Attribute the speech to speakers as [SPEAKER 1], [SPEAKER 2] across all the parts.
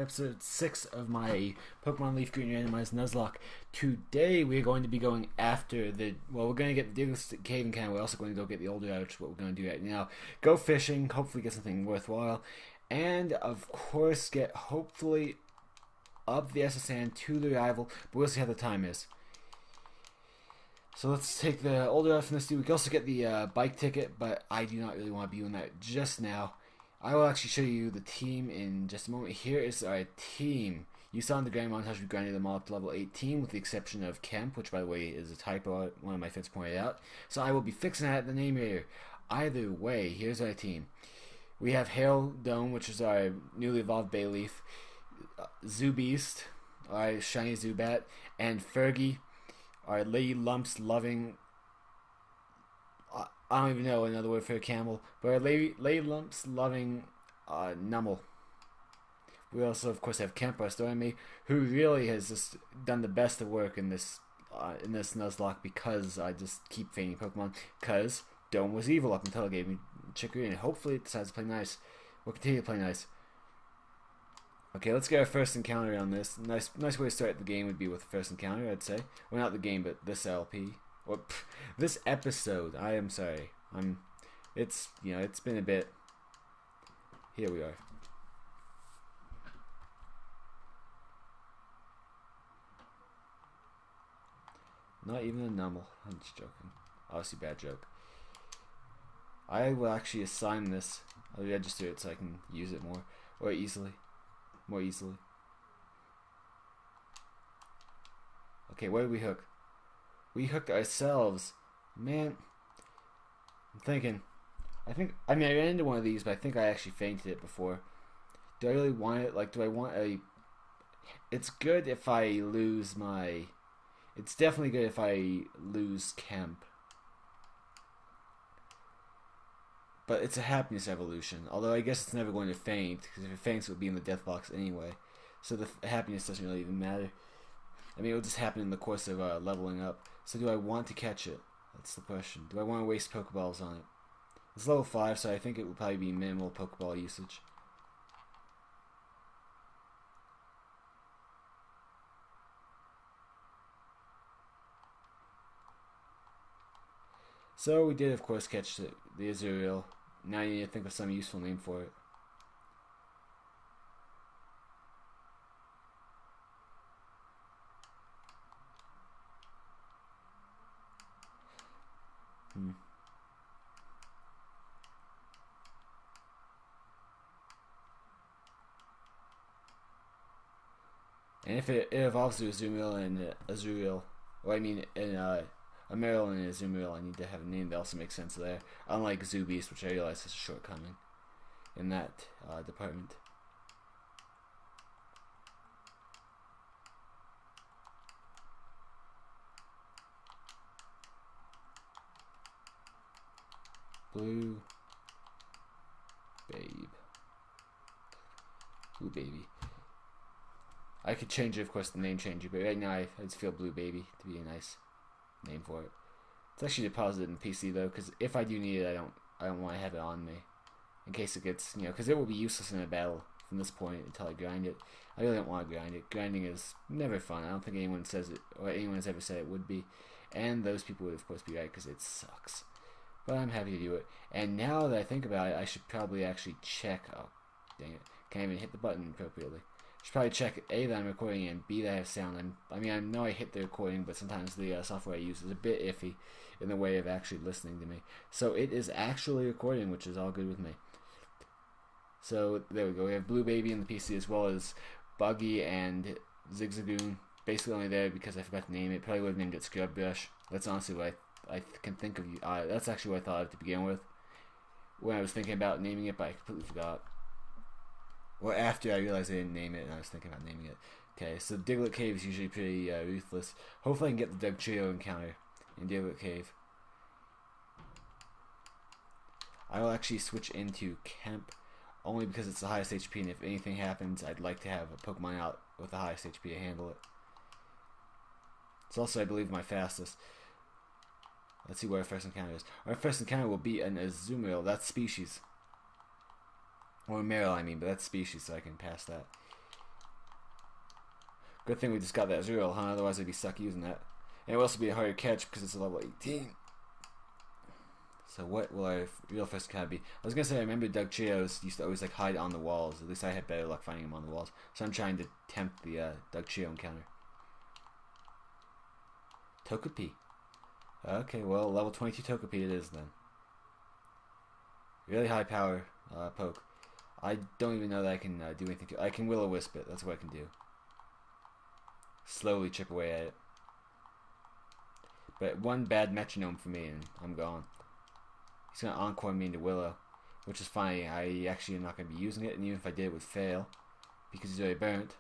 [SPEAKER 1] episode 6 of my Pokemon Leaf Green randomized Nuzlocke. Today we're going to be going after we're going to get the Diglett Cave Encounter. We're also going to go get the Older Out, which is what we're going to do right now. Go fishing, hopefully get something worthwhile, and of course get hopefully up the SSN to the rival, but we'll see how the time is. So let's take the Older Out from this dude. We can also get the bike ticket, but I do not really want to be doing that just now. I will actually show you the team in just a moment. Here is our team. You saw in the grand montage we grinded them all up to level 18 with the exception of Kemp, which by the way is a typo, one of my fits pointed out. So I will be fixing that at the name here. Either way, here's our team. We have Hail Dome, which is our newly evolved Bayleaf, Zoo Beast, our shiny Zubat, and Fergie, our Lady Lumps loving, I don't even know another word for a camel, but our Lady Lumps loving Nummel. We also, of course, have Kemp, our Stormy, who really has just done the best of work in this Nuzlocke because I just keep feigning Pokemon. Because Dome was evil up until it gave me Chicory, and hopefully it decides to play nice. We'll continue to play nice. Okay, let's get our first encounter on this. Nice way to start the game would be with the first encounter, I'd say. Well, not the game, but this LP. Or this episode. I am sorry. It's been a bit. Here we are. Not even a Nummel. I'm just joking. Obviously, bad joke. I will actually assign this. I'll register it so I can use it more easily. Okay, where did we hook? We hooked ourselves. Man, I'm thinking. I ran into one of these, but I think I actually fainted it before. Do I really want it? Like, do I want a... It's good if I lose my... It's definitely good if I lose Kemp. But it's a happiness evolution. Although I guess it's never going to faint, because if it faints it would be in the death box anyway. So the happiness doesn't really even matter. I mean, it will just happen in the course of leveling up. So do I want to catch it? That's the question. Do I want to waste Pokeballs on it? It's level 5, so I think it will probably be minimal Pokeball usage. So we did, of course, catch the Azurill. Now you need to think of some useful name for it. And if it evolves to Azumarill and Azurill, or I mean, in a Marill and a Azumarill, I need to have a name that also makes sense there. Unlike Zoo Beast, which I realize is a shortcoming in that department. Blue Baby. I could change it, of course, the name changer, but right now I just feel Blue Baby to be a nice name for it. It's actually deposited in PC though, because if I do need it, I don't want to have it on me in case it gets, because it will be useless in a battle from this point until I grind it. I really don't want to grind it. Grinding is never fun. I don't think anyone says it, or anyone has ever said it would be, and those people would of course be right because it sucks. But I'm happy to do it. And now that I think about it, I should probably actually check. Oh, dang it! Can't even hit the button appropriately. Should probably check A, that I'm recording, and B, that I have sound. I mean, I know I hit the recording, but sometimes the software I use is a bit iffy in the way of actually listening to me. So it is actually recording, which is all good with me. So there we go. We have Blue Baby in the PC as well as Buggy and Zigzagoon. Basically only there because I forgot to name it. Probably would have named it Scrub Brush. That's honestly what I can think of. That's actually what I thought of to begin with when I was thinking about naming it, but I completely forgot. Or after I realized I didn't name it and I was thinking about naming it. Okay, so Diglett Cave is usually pretty ruthless. Hopefully I can get the Dugtrio encounter in Diglett Cave. I will actually switch into Kemp only because it's the highest HP, and if anything happens, I'd like to have a Pokemon out with the highest HP to handle it. It's also, I believe, my fastest. Let's see where our first encounter is. Our first encounter will be an Azumarill. That's species. Or Marill, I mean, but that's species, so I can pass that. Good thing we just got that zero, huh? Otherwise I'd be stuck using that. And it will also be a harder catch because it's a level 18. So what will our real first encounter be? I was gonna say I remember Doug Cheos used to always like hide on the walls. At least I had better luck finding him on the walls. So I'm trying to tempt the Doug Cheo encounter. Togepi. Okay, well level 22 Togepi it is then. Really high power poke. I don't even know that I can do anything to it. I can Will-O-Wisp it. That's what I can do. Slowly chip away at it. But one bad metronome for me and I'm gone. He's going to encore me into Willow, which is fine. I actually am not going to be using it, and even if I did, it would fail because he's already burnt.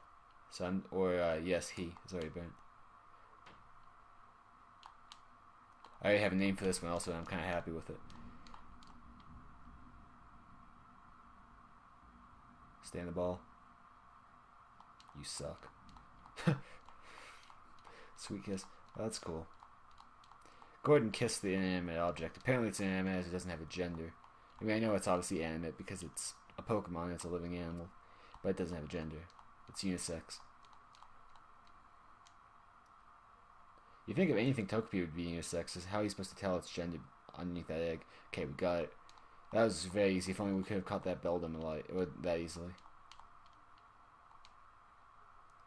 [SPEAKER 1] So yes, he is already burnt. I already have a name for this one also, and I'm kind of happy with it. Stay on the ball. You suck. Sweet kiss. Oh, that's cool. Go ahead and kiss the inanimate object. Apparently it's inanimate as it doesn't have a gender. I mean, I know it's obviously animate because it's a Pokemon, it's a living animal, but it doesn't have a gender. It's unisex. You think if anything Togepi would be unisex, is how are you supposed to tell its gender underneath that egg? Okay, we got it. That was very easy. If only we could have caught that Beldum that easily.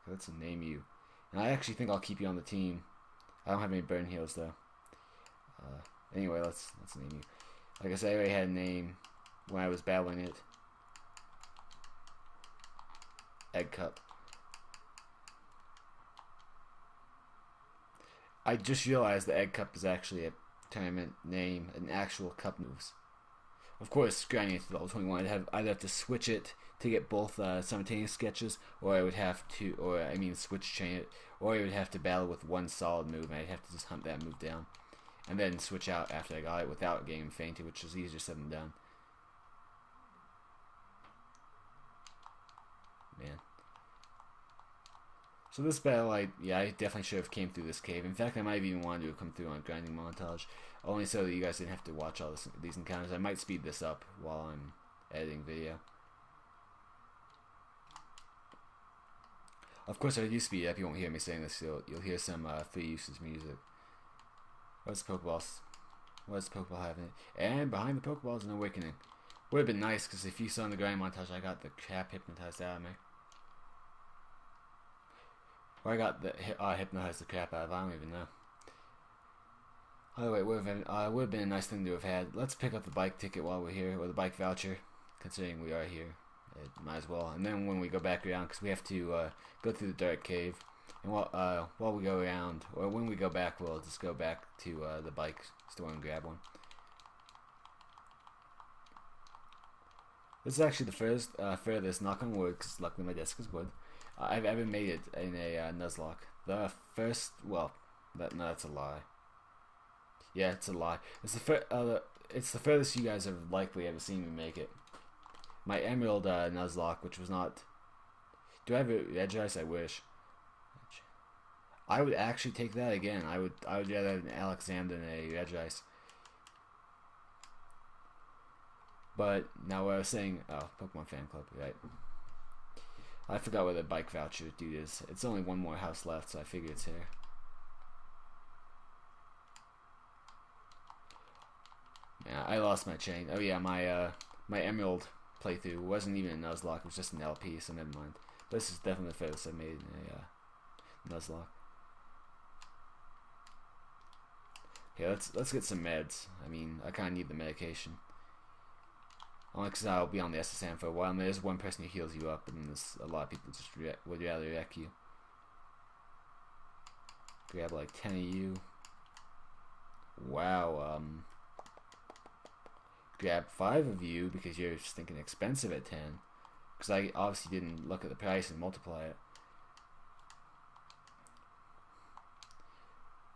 [SPEAKER 1] Let's name you. And I actually think I'll keep you on the team. I don't have any burn heals though. Anyway, let's name you. Like I said, I already had a name when I was battling it. Egg Cup. I just realized the Egg Cup is actually a tournament name, an actual cup moves. Of course, grinding it to level 21, I'd have to switch it to get both simultaneous sketches, or I would have to, switch chain it, or I would have to battle with one solid move, and I'd have to just hunt that move down, and then switch out after I got it without getting fainted, which is easier said than done. Man. So this battle, I definitely should have came through this cave. In fact, I might have even wanted to come through on a grinding montage, only so that you guys didn't have to watch all these encounters. I might speed this up while I'm editing video. Of course, if I do speed up, you won't hear me saying this. You'll hear some free usage music. What's the Pokeball? What does the Pokeball have in it? And behind the Pokeball is an awakening. Would have been nice, because if you saw in the grinding montage, I got the crap hypnotized out of me. Or I got the hypnotized the crap out of. I don't even know. Oh wait, would have been a nice thing to have had. Let's pick up the bike ticket while we're here, or the bike voucher, considering we are here. It might as well. And then when we go back around, because we have to go through the dark cave, and while we go around, or when we go back, we'll just go back to the bike store and grab one. This is actually the furthest, knock on wood, because luckily my desk is wood, I've ever made it in a nuzlocke. The first, well, that's a lie. Yeah, it's a lie. It's the furthest you guys have likely ever seen me make it. My Emerald nuzlocke, which was not. Do I have a Edge Ice? I wish. I would actually take that again. I would rather have an Alexander than a Edge Ice. But now what I was saying, Pokemon Fan Club, right? I forgot where the bike voucher dude is. It's only one more house left, so I figure it's here. Yeah, I lost my chain. Oh yeah, my Emerald playthrough wasn't even a Nuzlocke, it was just an LP, so never mind. But this is definitely the first I made in a Nuzlocke. Okay, let's get some meds. I mean, I kinda need the medication. Only because I'll be on the SSM for a while, and there's one person who heals you up, and there's a lot of people just would rather wreck you. Grab like 10 of you. Wow, grab 5 of you because you're stinking expensive at 10. Because I obviously didn't look at the price and multiply it.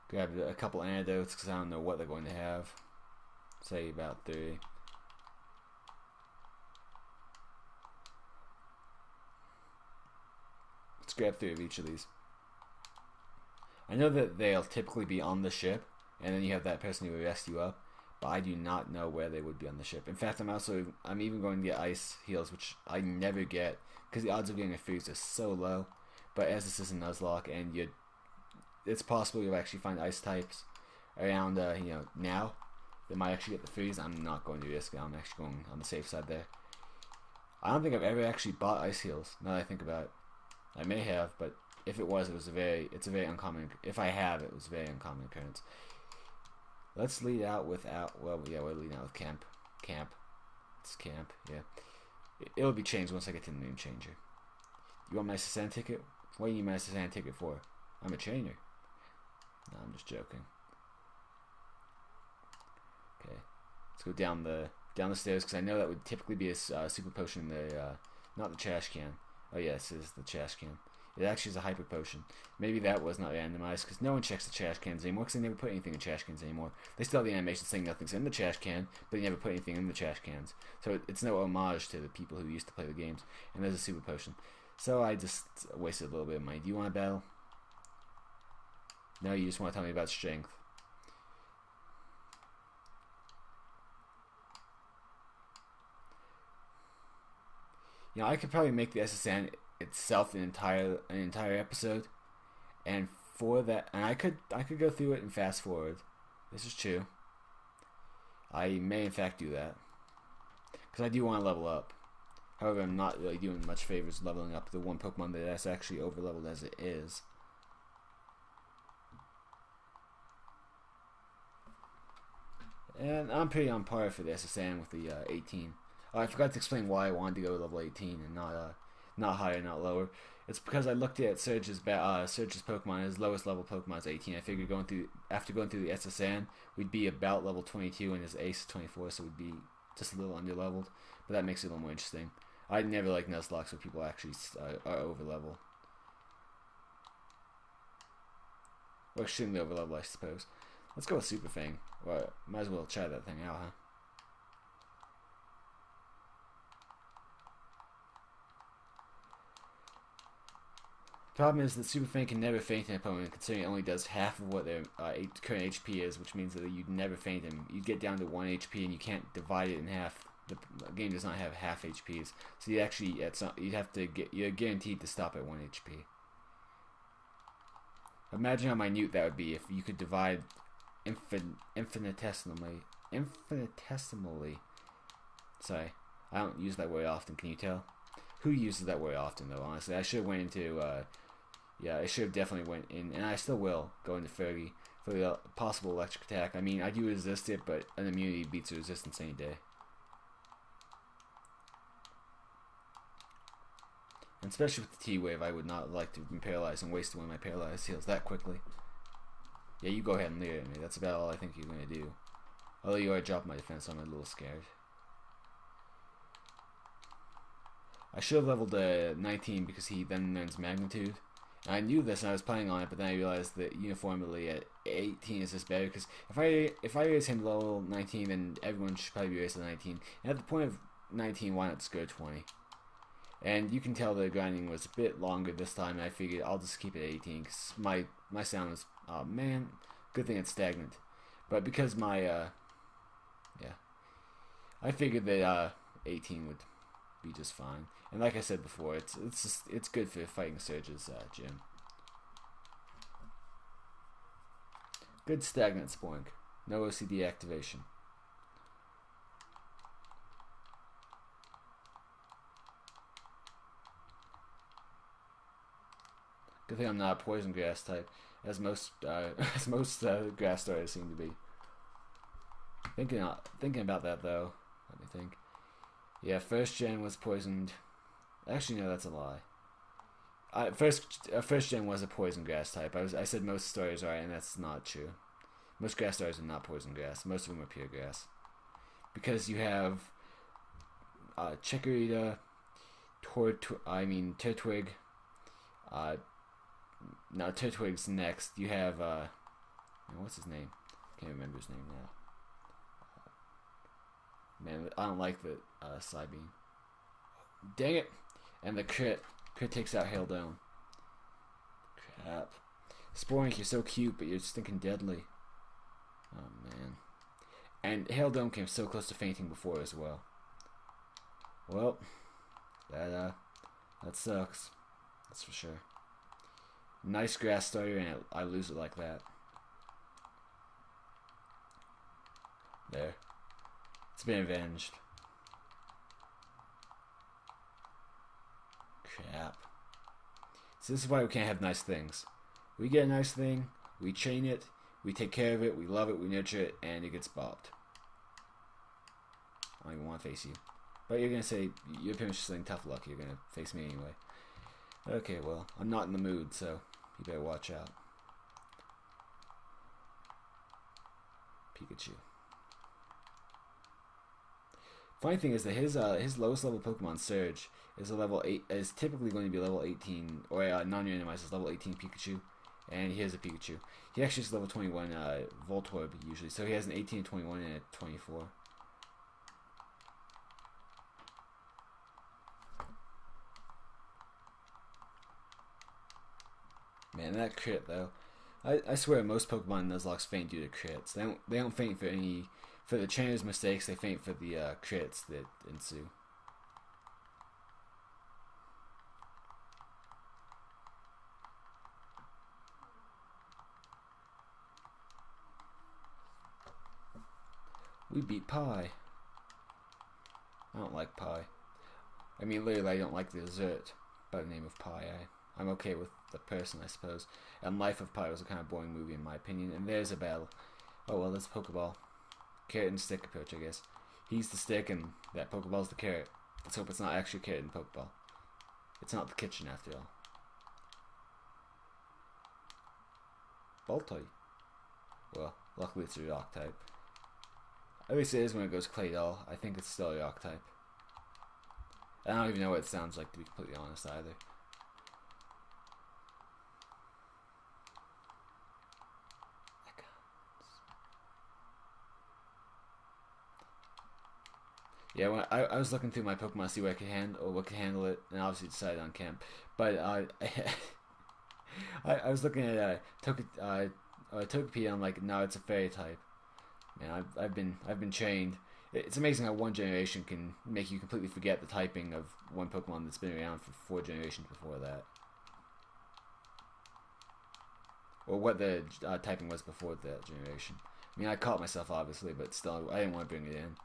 [SPEAKER 1] Grab a couple antidotes because I don't know what they're going to have. Say about 30. Let's grab 3 of each of these. I know that they'll typically be on the ship, and then you have that person who will rescue you up, but I do not know where they would be on the ship. In fact, I'm even going to get ice heals, which I never get, because the odds of getting a freeze are so low. But as this is a nuzlocke, and it's possible you'll actually find ice types around, now that might actually get the freeze. I'm not going to risk it. I'm actually going on the safe side there. I don't think I've ever actually bought ice heals. Now that I think about it, I may have, but if it was, it's a very uncommon. If I have, it was a very uncommon occurrence. Let's lead out without. Well, yeah, we're leading out with camp. It's camp. Yeah, it'll be changed once I get to the name changer. You want my SSN ticket? What do you need my SSN ticket for? I'm a trainer. No, I'm just joking. Okay, let's go down the stairs because I know that would typically be a super potion in the not the trash can. Oh yes, it is the trash can. It actually is a hyper potion. Maybe that was not randomized because no one checks the trash cans anymore because they never put anything in trash cans anymore. They still have the animation saying nothing's in the trash can, but they never put anything in the trash cans. So it's no homage to the people who used to play the games. And there's a super potion. So I just wasted a little bit of money. Do you want to battle? No, you just want to tell me about strength. I could probably make the SSN itself an entire episode, and for that, and I could go through it and fast forward. This is true. I may in fact do that because I do want to level up. However, I'm not really doing much favors leveling up the one Pokemon that's actually over leveled as it is. And I'm pretty on par for the SSN with the 18. Oh, I forgot to explain why I wanted to go to level 18 and not higher, not lower. It's because I looked at Surge's Pokemon. His lowest level Pokemon is 18. I figured after going through the SSN, we'd be about level 22, and his Ace is 24, so we'd be just a little under leveled. But that makes it a little more interesting. I never like nuzlocke where people actually are over level, or extremely over level, I suppose. Let's go with Super Fang. Well, might as well try that thing out, huh? Problem is that Super Fang can never faint an opponent, considering it only does half of what their current HP is, which means that you'd never faint him. You'd get down to 1 HP and you can't divide it in half. The game does not have half HPs, so you're guaranteed to stop at 1 HP. Imagine how minute that would be if you could divide infinitesimally. Sorry, I don't use that word often. Can you tell? Who uses that word often, though? Honestly, I should have went into. I should have definitely went in, and I still will go into Fergie for the possible electric attack. I mean, I do resist it, but an immunity beats a resistance any day. And especially with the T-Wave, I would not like to have been paralyzed and waste one of my paralyzed heals that quickly. Yeah, you go ahead and leer at me. That's about all I think you're going to do. Although you are dropping my defense, so I'm a little scared. I should have leveled 19 because he then learns Magnitude. And I knew this and I was planning on it, but then I realized that uniformly at 18 is just better, because if I raise him to level 19, then everyone should probably be raised to 19. And at the point of 19, why not just go 20? And you can tell the grinding was a bit longer this time, and I figured I'll just keep it at 18, because my sound is, oh man, good thing it's stagnant. But because I figured that 18 would be just fine. And like I said before, it's good for fighting Surge's gym. Good stagnant Spoink. No OCD activation. Good thing I'm not a poison grass type, as most grass starters seem to be. Thinking about that though, let me think. Yeah, first gen was poisoned. Actually, no, that's a lie. First gen was a poison grass type. I said most starters are, and that's not true. Most grass starters are not poison grass. Most of them are pure grass, because you have Chikorita, Turtwig. Now Turtwig's next. You have what's his name? Can't remember his name now. Man, I don't like the Psybeam. Dang it! And the crit takes out Hail Dome. Crap. Sporink, you're so cute, but you're stinking deadly. Oh man. And Hail Dome came so close to fainting before as well. Well, that sucks. That's for sure. Nice grass starter, and I lose it like that. There. It's been avenged. Crap. So this is why we can't have nice things. We get a nice thing, we chain it, we take care of it, we love it, we nurture it, and it gets bopped. I don't even want to face you. But you're going to say, you're pretty much just saying tough luck, you're going to face me anyway. Okay, well, I'm not in the mood, so you better watch out. Pikachu. Funny thing is that his lowest level Pokemon, Surge, is a level 8. Is typically going to be level 18, or non-randomized is level 18 Pikachu, and he has a Pikachu. He actually is level 21 Voltorb usually, so he has an 18, a 21, and a 24. Man, that crit though. I swear most Pokemon Nuzlocke faint due to crits. They don't faint for the trainer's mistakes. They faint for the crits that ensue. We beat pie. I don't like pie. I mean, literally, I don't like the dessert by the name of pie. I'm okay with the person, I suppose. And Life of Pi was a kind of boring movie, in my opinion. And there's a battle. Oh, well, that's a Pokeball. Carrot and stick approach, I guess. He's the stick, and that Pokeball's the carrot. Let's hope it's not actually carrot and Pokeball. It's not the kitchen, after all. Baltoy. Well, luckily it's a rock type. At least it is when it goes Claydol. I think it's still a rock type. I don't even know what it sounds like, to be completely honest, either. Yeah, when I was looking through my Pokemon to see what I could handle, or what could handle it, and obviously decided on Camp. But I was looking at Togepi, and I'm like, no, it's a fairy type. Man, I've been trained. It's amazing how one generation can make you completely forget the typing of one Pokemon that's been around for 4 generations before that, or what the typing was before that generation. I mean, I caught myself obviously, but still, I didn't want to bring it in.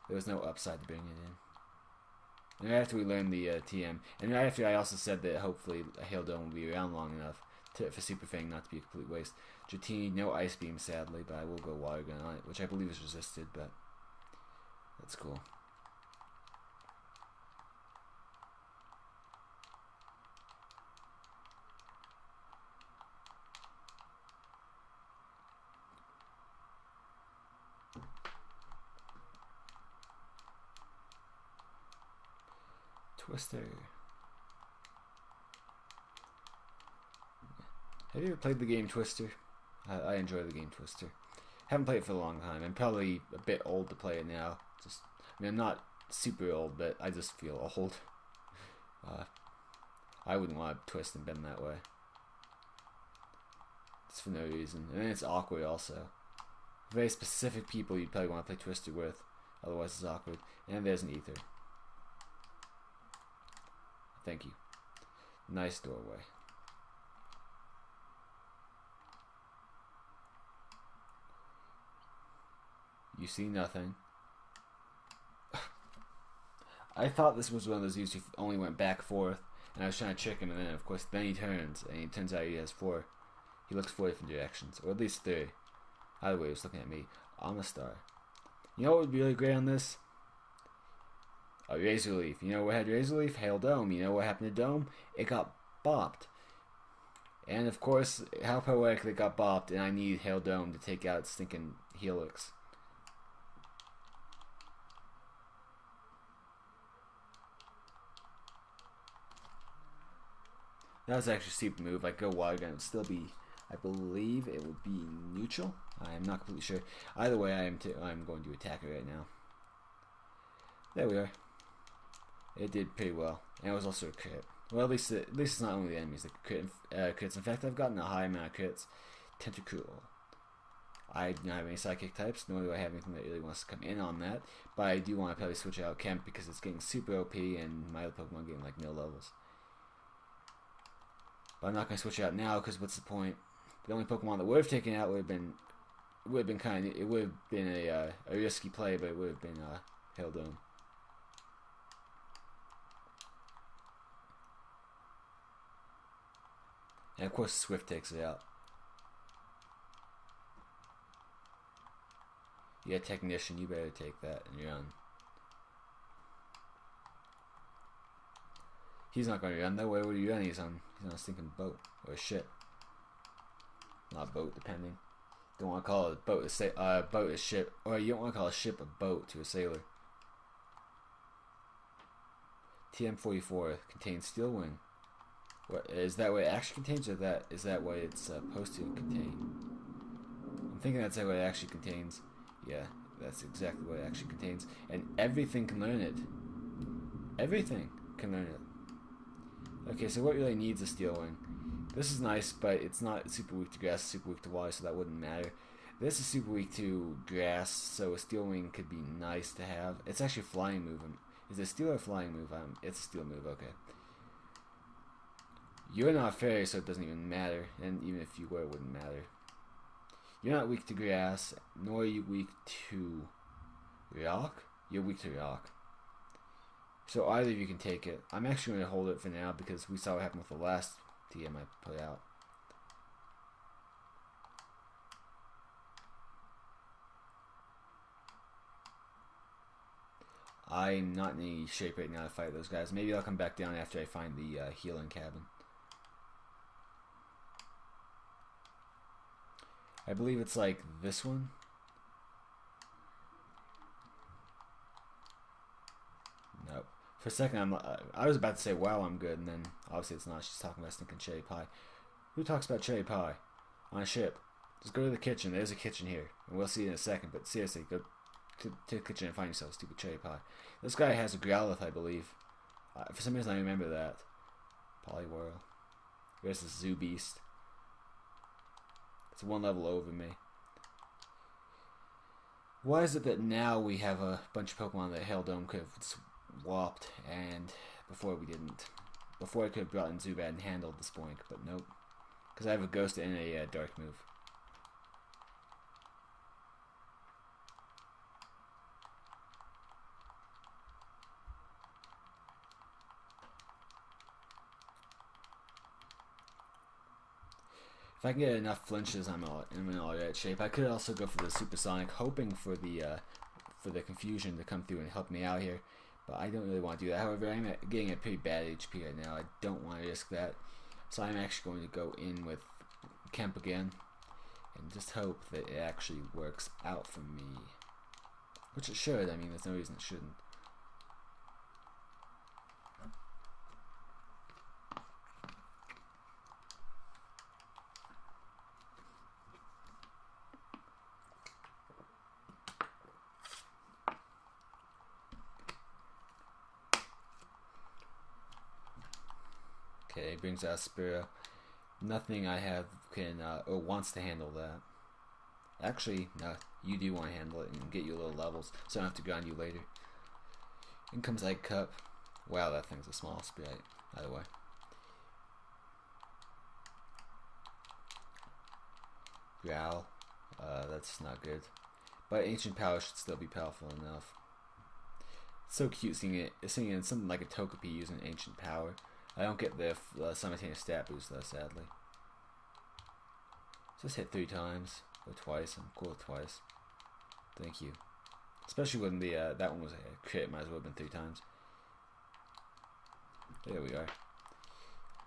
[SPEAKER 1] There was no upside to bringing it in. And right after we learned the TM, and right after I also said that hopefully a Hail Dome will be around long enough for Super Fang not to be a complete waste. Dratini, no Ice Beam sadly, but I will go Water Gun on it, which I believe is resisted, but that's cool. Twister. Have you ever played the game Twister? I enjoy the game Twister. Haven't played it for a long time. I'm probably a bit old to play it now. I mean, I'm not super old, but I just feel old. I wouldn't want to twist and bend that way. Just for no reason. And then it's awkward also. Very specific people you'd probably want to play Twister with. Otherwise it's awkward. And there's an Ether. Thank you. Nice doorway. You see nothing. I thought this was one of those dudes who only went back forth, and I was trying to trick him, and then of course then he turns, and it turns out he has 4. He looks 4 different directions, or at least 3. Either way, he was looking at me. I'm a star. You know what would be really great on this? A Razor Leaf. You know what had Razor Leaf? Hail Dome. You know what happened to Dome? It got bopped. And of course, how poetic it got bopped, and I need Hail Dome to take out stinking Helix. That was actually a stupid move. Like, go Water Gun. It would still be, I believe it would be neutral. I am not completely sure. Either way, I'm going to attack it right now. There we are. It did pretty well, and it was also a crit. Well, at least it's not only the enemies that crits. In fact, I've gotten a high amount of crits. Tentacruel. I do not have any psychic types, nor do I have anything that really wants to come in on that. But I do want to probably switch out Kemp because it's getting super OP, and my other Pokemon getting like nil levels. But I'm not gonna switch it out now because what's the point? The only Pokemon that would have taken out would have been a risky play, but it would have been Haildome. And of course, Swift takes it out. Yeah, Technician, you better take that and run. He's not going to run though. Where would he run? He's on a stinking boat or a ship. Not boat, depending. Don't want to call it a boat a ship, or you don't want to call a ship a boat to a sailor. TM44 contains Steel Wing. What is that? What it actually contains, or is that what it's supposed to contain? I'm thinking that's what it actually contains. Yeah, that's exactly what it actually contains, and everything can learn it. Everything can learn it. Okay, so what really needs a Steel Wing? This is nice, but it's not super weak to grass, super weak to water, so that wouldn't matter. This is super weak to grass, so a Steel Wing could be nice to have. It's actually a flying move. Is it a steel or a flying move? It's a steel move, okay. You're not fairy, so it doesn't even matter, and even if you were, it wouldn't matter. You're not weak to grass, nor are you weak to rock. You're weak to rock. So either of you can take it. I'm actually going to hold it for now because we saw what happened with the last TM I put out. I'm not in any shape right now to fight those guys. Maybe I'll come back down after I find the healing cabin. I believe it's like this one. Nope. For a second, I was about to say, wow, I'm good, and then obviously it's not. She's talking about stinking cherry pie. Who talks about cherry pie on a ship? Just go to the kitchen. There's a kitchen here, and we'll see in a second. But seriously, go to the kitchen and find yourself a stupid cherry pie. This guy has a Growlithe, I believe. For some reason, I remember that. Poliwhirl. There's this Zoo Beast. It's one level over me. Why is it that now we have a bunch of Pokemon that Haildome could have swapped, and before we didn't? Before I could have brought in Zubat and handled the Spoink, but nope. Because I have a Ghost and a Dark move. If I can get enough flinches, I'm in alright shape. I could also go for the Supersonic, hoping for the confusion to come through and help me out here. But I don't really want to do that. However, I'm getting a pretty bad HP right now. I don't want to risk that. So I'm actually going to go in with Kemp again. And just hope that it actually works out for me. Which it should. I mean, there's no reason it shouldn't. Okay, brings out Spiro. Nothing I have can or wants to handle that. Actually, no, you do want to handle it and get you little levels, so I don't have to grind you later. In comes Egg Cup. Wow, that thing's a small sprite, by the way. Growl. That's not good. But Ancient Power should still be powerful enough. It's so cute seeing something like a Togepi using Ancient Power. I don't get the simultaneous stat boost though, sadly. Just hit 3 times or twice. I'm cool with twice. Thank you. Especially when the that one was a crit, might as well have been 3 times. There we are.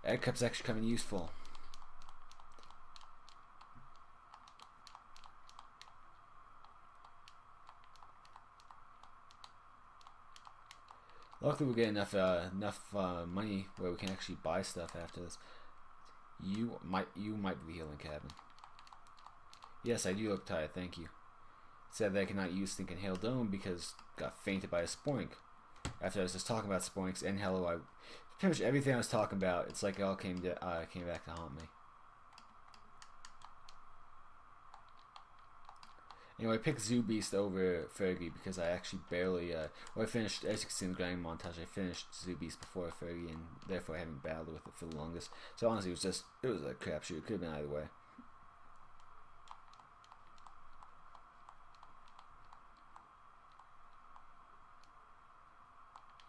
[SPEAKER 1] Egg Cup's actually coming useful. Luckily, we'll get enough money where we can actually buy stuff after this. You might be the healing cabin. Yes, I do look tired. Thank you. Said that I cannot use Stinking Haildome because got fainted by a Spoink. After I was just talking about Spoinks and hello, pretty much everything I was talking about. It's like it all came back to haunt me. Anyway, I picked Zoo Beast over Fergie because I actually barely, I finished, as you can see in the grinding montage, I finished Zoo Beast before Fergie, and therefore I haven't battled with it for the longest. So honestly, it was a crapshoot. It could have been either way.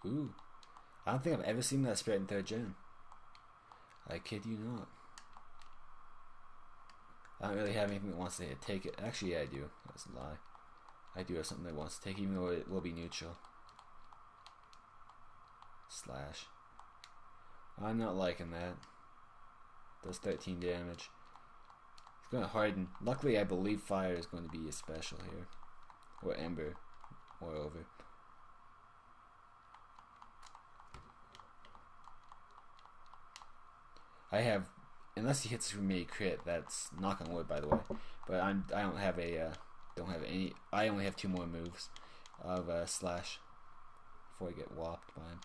[SPEAKER 1] Ooh. I don't think I've ever seen that spread in 3rd gen. I kid you not. I don't really have anything that wants to take it. Actually, yeah, I do. That's a lie. I do have something that wants to take, even though it will be neutral. Slash. I'm not liking that. Does 13 damage. It's going to harden. Luckily, I believe fire is going to be a special here. Or ember. Moreover. I have, unless he hits for me crit, that's knock on wood, by the way. But I don't have any. I only have 2 more moves of slash before I get whopped by him.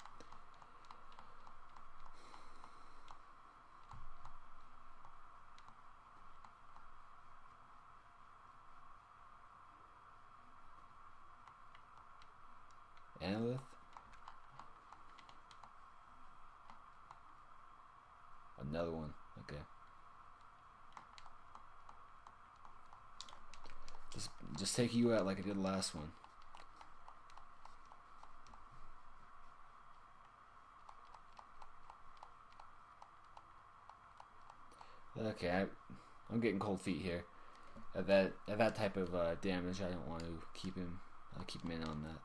[SPEAKER 1] Analyth. Another one. Okay. Just take you out like I did the last one. Okay, I'm getting cold feet here. At that type of damage, I don't want to keep him in on that.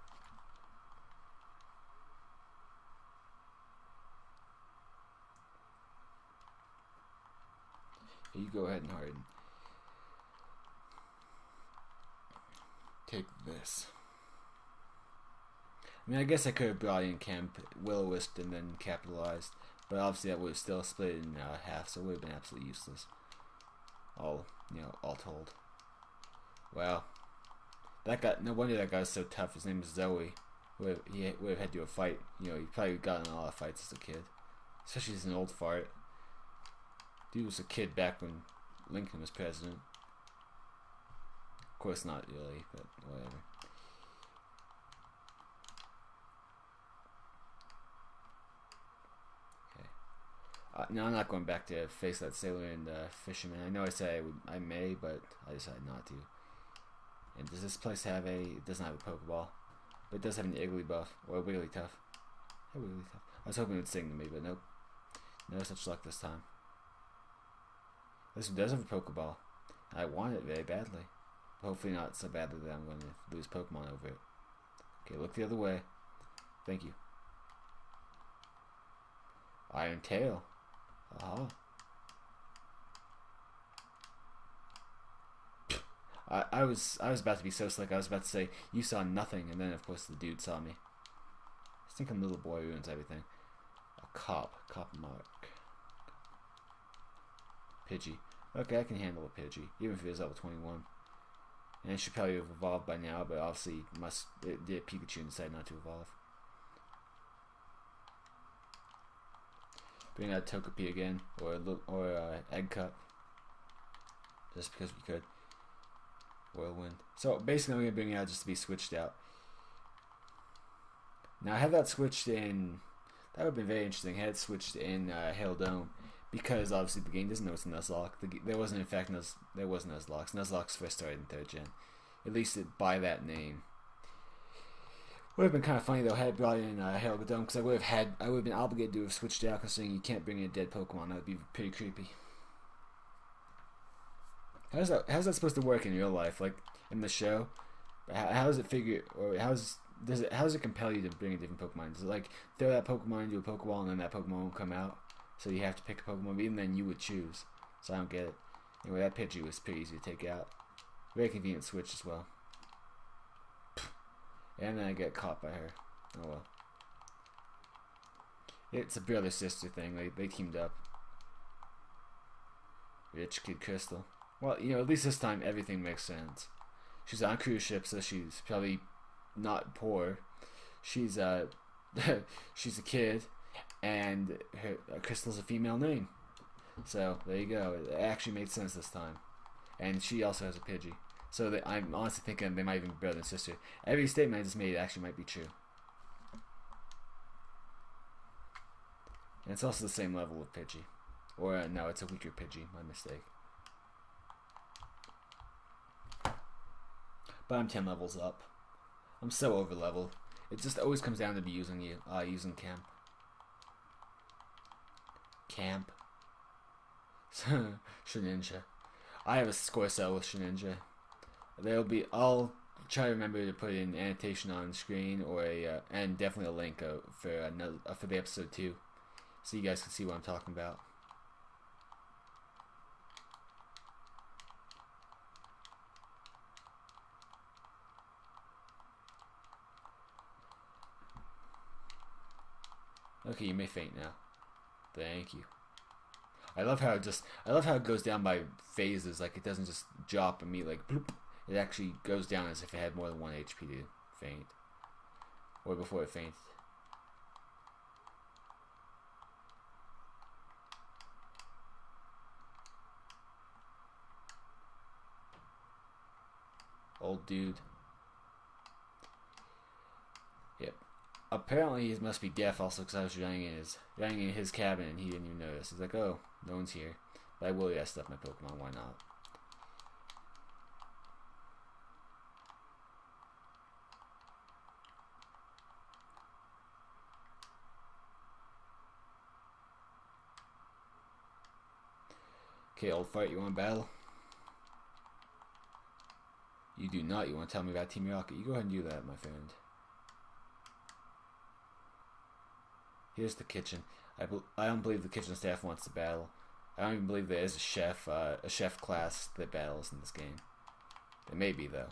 [SPEAKER 1] You go ahead and harden. Take this. I mean, I guess I could have brought in Camp Will-O-Wisp and then capitalized, but obviously that would have still split in half, so it would have been absolutely useless. All told. Wow. That guy, no wonder that guy's so tough. His name is Zoe. He would have had to do a fight. He probably got in a lot of fights as a kid. Especially as an old fart. Dude was a kid back when Lincoln was president. Of course not really, but whatever. Okay. No, I'm not going back to face that sailor and fisherman. I know I said I may, but I decided not to. And does this place have it doesn't have a Pokeball. But it does have an Iggly buff, or a Wigglytuff. Hey, Wigglytuff. I was hoping it would sing to me, but nope. No such luck this time. This one does have a Pokeball. I want it very badly. Hopefully not so badly that I'm going to lose Pokemon over it. Okay, look the other way. Thank you. Iron Tail. Aha. I was about to be so slick. I was about to say, you saw nothing, and then of course the dude saw me. I think a little boy ruins everything. A cop mark. Pidgey. Okay, I can handle a Pidgey, even if it is level 21. And it should probably have evolved by now, but obviously it did Pikachu and decided not to evolve. Bring out Togepi again, or Egg Cup. Just because we could. Whirlwind. So basically I'm going to bring it out just to be switched out. Now I have that switched in, that would have been very interesting, I had it switched in Hail Dome, because obviously the game doesn't know it's a Nuzlocke. There wasn't in fact, there was Nuzlocks. Nuzlocks first started in 3rd gen. At least by that name. Would have been kind of funny though had it brought in Hail Dome, because I would have been obligated to have switched out, considering you can't bring in a dead Pokemon. That would be pretty creepy. How's that supposed to work in real life? Like in the show, how does it figure, or how does it compel you to bring a different Pokemon? Does it like throw that Pokemon into a Pokeball and then that Pokemon won't come out? So you have to pick a Pokemon, but even then you would choose. So I don't get it. Anyway, that Pidgey was pretty easy to take out. Very convenient switch as well. And then I get caught by her. Oh well. It's a brother sister thing. They teamed up. Rich Kid Crystal. Well, at least this time everything makes sense. She's on a cruise ship, so she's probably not poor. She's she's a kid, and her Crystal's a female name. So there you go. It actually made sense this time. And she also has a Pidgey. So I'm honestly thinking they might even be brother and sister. Every statement I just made actually might be true. And it's also the same level of Pidgey. Or no, it's a weaker Pidgey. My mistake. But I'm 10 levels up. I'm so over leveled. It just always comes down to be using camp. Camp. Shreninja. I have a score cell with Shreninja. I'll try to remember to put an annotation on the screen or and definitely a link for the episode 2, so you guys can see what I'm talking about. Okay, you may faint now. Thank you. I love how it goes down by phases. Like it doesn't just drop and meet like bloop. It actually goes down as if it had more than 1 HP to faint, or before it fainted. Old dude. Yep. Apparently he must be deaf also, because I was running in his cabin and he didn't even notice. He's like, oh, no one's here. But I will rest up my Pokemon, why not? Okay, old fart, you want to battle? You do not. You want to tell me about Team Rocket? You go ahead and do that, my friend. Here's the kitchen. I don't believe the kitchen staff wants to battle. I don't even believe there is a chef class that battles in this game. There may be, though.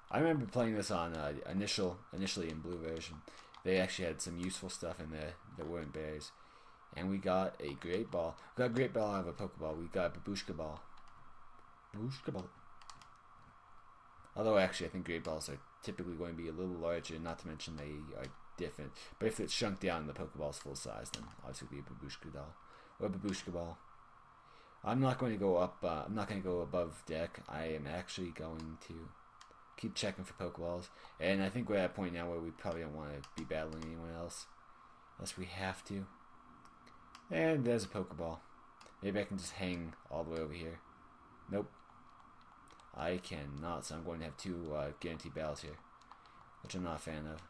[SPEAKER 1] I remember playing this on initially in blue version. They actually had some useful stuff in there that weren't berries. And we got a great ball. We got a great ball out of a Pokeball. We got a Babushka ball. Babushka ball. Although actually I think great balls are typically going to be a little larger, not to mention they are different. But if it's shrunk down and the Pokeball's full size, then obviously it would be a Babushka doll. Or a Babushka ball. I'm not going to go up, I'm not going to go above deck. I am actually going to keep checking for Pokeballs. And I think we're at a point now where we probably don't want to be battling anyone else. Unless we have to. And there's a Pokeball. Maybe I can just hang all the way over here. Nope. I cannot, so I'm going to have 2 guaranteed battles here. Which I'm not a fan of.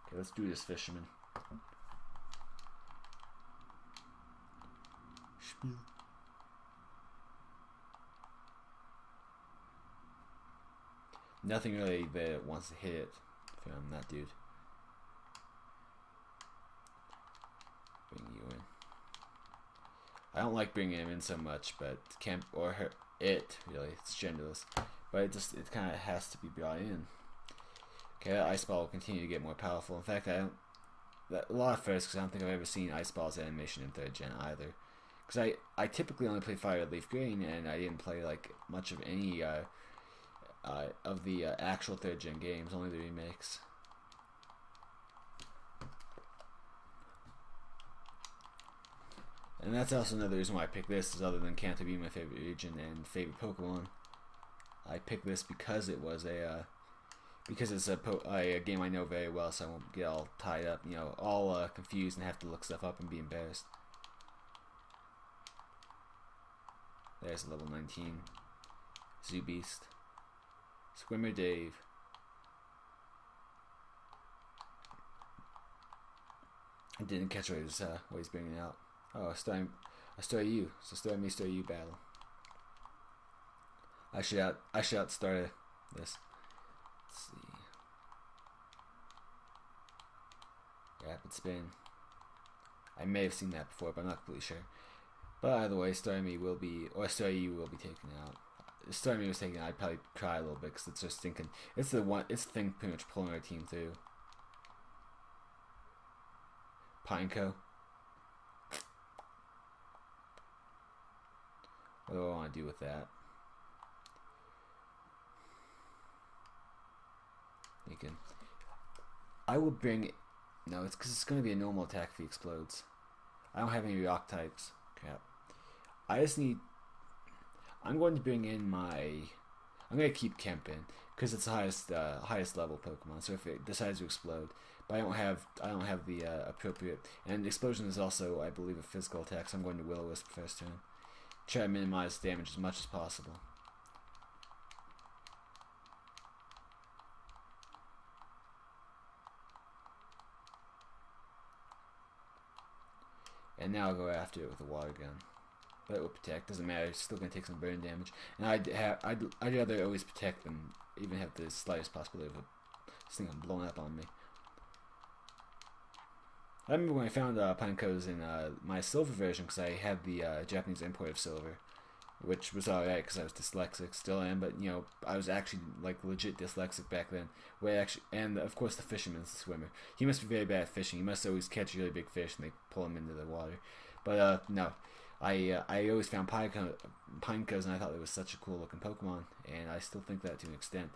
[SPEAKER 1] Okay, let's do this, Fisherman. Spiel. Nothing really that wants to hit it from that dude. Bring you in. I don't like bringing him in so much, but really, it's genderless. But it kind of has to be brought in. Okay, that Ice Ball will continue to get more powerful. In fact, a lot of firsts, because I don't think I've ever seen Ice Ball's animation in 3rd gen either. Because I typically only play Fire Red Leaf Green, and I didn't play like much of any of the actual 3rd gen games, only the remakes. And that's also another reason why I picked this, is other than Kanto being my favorite region and favorite Pokemon. I picked this because it was it's a game I know very well, so I won't get all tied up, all confused and have to look stuff up and be embarrassed. There's a level 19 Zoo Beast. Swimmer Dave. I didn't catch what he's bringing out. Oh, a Story U. So Story Me, Story U battle. I should outstar this. Let's see. Rapid Spin. I may have seen that before, but I'm not completely sure. But either way, Story Me will be, or Story U will be taken out. If Story Me was taken out, I'd probably cry a little bit, because it's just thinking, it's the thing pretty much pulling our team through. Pineco. What do I want to do with that? I will bring. No, it's because it's going to be a normal attack if he explodes. I don't have any rock types. Crap. I just need. I'm going to bring in my. I'm going to keep Kempin because it's the highest level Pokemon. So if it decides to explode, but I don't have the appropriate. And explosion is also, I believe, a physical attack. So I'm going to Will-O-Wisp first turn. Try to minimize damage as much as possible. And now I'll go after it with a water gun. But it will protect. Doesn't matter. It's still going to take some burn damage. And I'd rather always protect than even have the slightest possibility of this thing blowing up on me. I remember when I found Pineco's in my silver version because I had the Japanese import of silver, which was alright because I was dyslexic, still am, but you know I was actually like legit dyslexic back then. And of course the fisherman's the swimmer. He must be very bad at fishing. He must always catch really big fish and they pull him into the water. But no, I always found Pineco's and I thought it was such a cool looking Pokemon, and I still think that to an extent.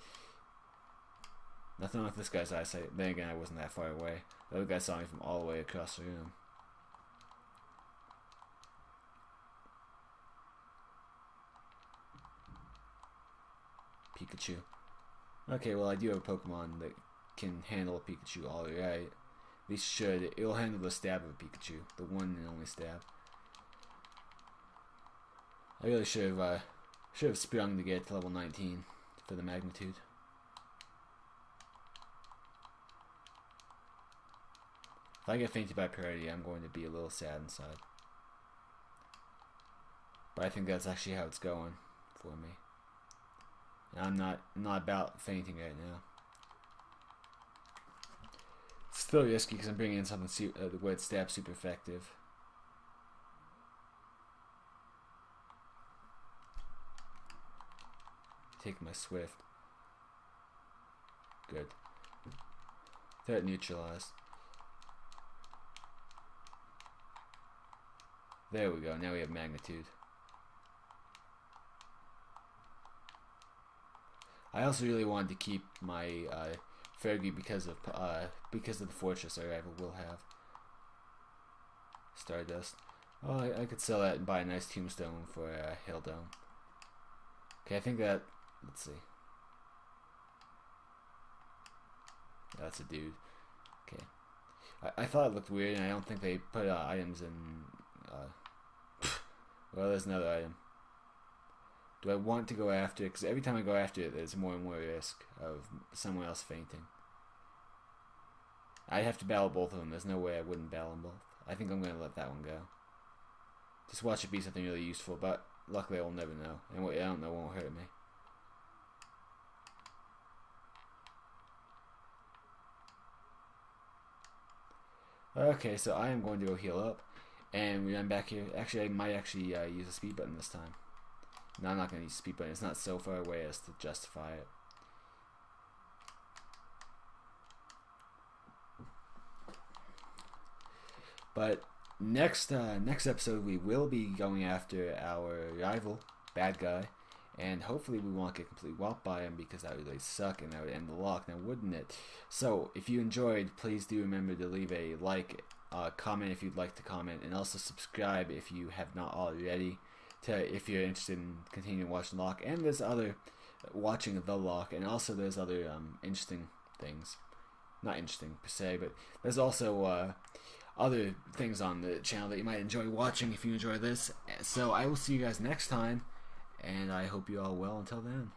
[SPEAKER 1] Nothing wrong with this guy's eyesight. Then again, I wasn't that far away. The other guy saw me from all the way across the room. Pikachu. Okay, well I do have a Pokemon that can handle a Pikachu alright. At least should. It'll handle the stab of a Pikachu. The one and only stab. I really should have sprung to get to level 19 for the magnitude. If I get fainted by priority, I'm going to be a little sad inside. But I think that's actually how it's going for me. And I'm not about fainting right now. It's still risky because I'm bringing in something where its stab's super effective. Take my Swift. Good. Threat neutralized. There we go, now we have magnitude. I also really wanted to keep my Fergie because of the fortress our rival will have. Stardust. Oh, I could sell that and buy a nice tombstone for Hail Dome. Okay, I think that. Let's see. That's a dude. Okay. I thought it looked weird, and I don't think they put items in. Well, there's another item. Do I want to go after it? Because every time I go after it, there's more and more risk of someone else fainting. I'd have to battle both of them. There's no way I wouldn't battle them both. I think I'm going to let that one go. Just watch it be something really useful, but luckily I'll never know. And what I don't know won't hurt me. Okay, so I am going to go heal up. And when I'm back here, actually I might actually use a speed button this time. No, I'm not going to use a speed button. It's not so far away as to justify it. But next episode we will be going after our rival, bad guy, and hopefully we won't get completely whelped by him because that would really suck and that would end the lock, now wouldn't it? So if you enjoyed, please do remember to leave a like, comment if you'd like to comment, and also subscribe if you have not already, if you're interested in continuing watching Lock. And there's other watching the Lock, and also there's other interesting things, not interesting per se, but there's also other things on the channel that you might enjoy watching if you enjoy this. So I will see you guys next time, and I hope you all well until then.